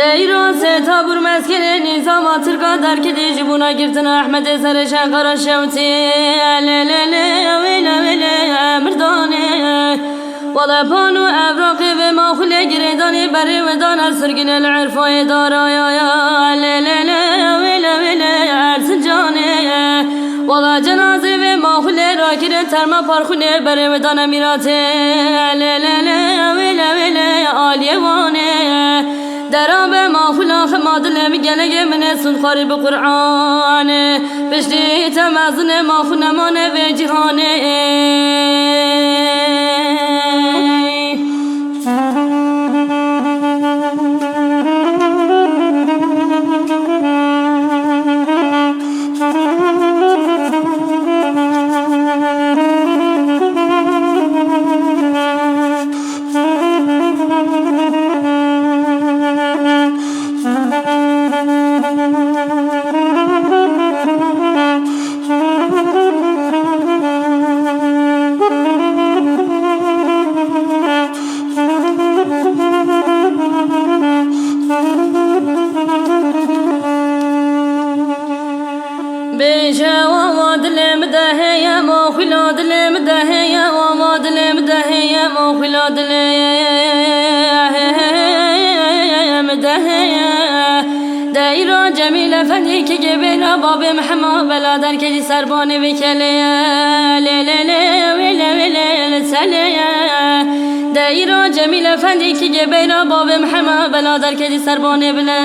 دیران ستابور مسکن نظام ترکا در کدیج بونا گرتن احمد سرشن قراشوتی مردانه ولا بانو ابراقي بما خلي جريداني بري ودان سرقن العرفاي دارا يا ولا عرس جاني ولا جنازي بما خلي راكر ترما پارخوني بري ودان اميراتي ولا آليواني دراب ما خلا خماد لم جلج من سن خارب قرآن بشتي تمازن ما خنا من وجهانه بجواد المدهية مخلاد المدهية وماد المدهية مخلاد المدهية دايرة جميلة فنيك جبنا باب محمد بلادر كجي سرباني بكلية ولا سلية دايرة جميلة فنيك جبنا باب محمد بلادر كجي سرباني بلا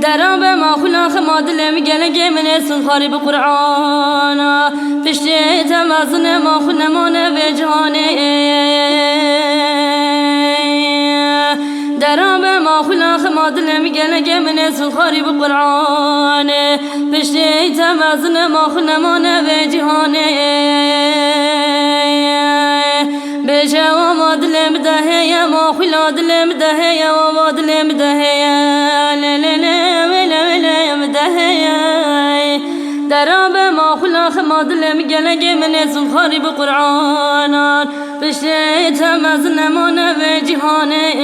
دراب ما خلا خماد لم جلج من سن خارب قرآن فشتي تمازن ما خنا من وجهانه دراب ما خلا خماد لم جلج من سن خارب قرآن فشتي تمازن ما خنا من وجهانه بجوامد لم دهيا ما خلاد لم دهيا وماد لم دهيا دراب ما خلا خماد لم جلج من سن خارب قرآن بشتي تمازن من وجهانه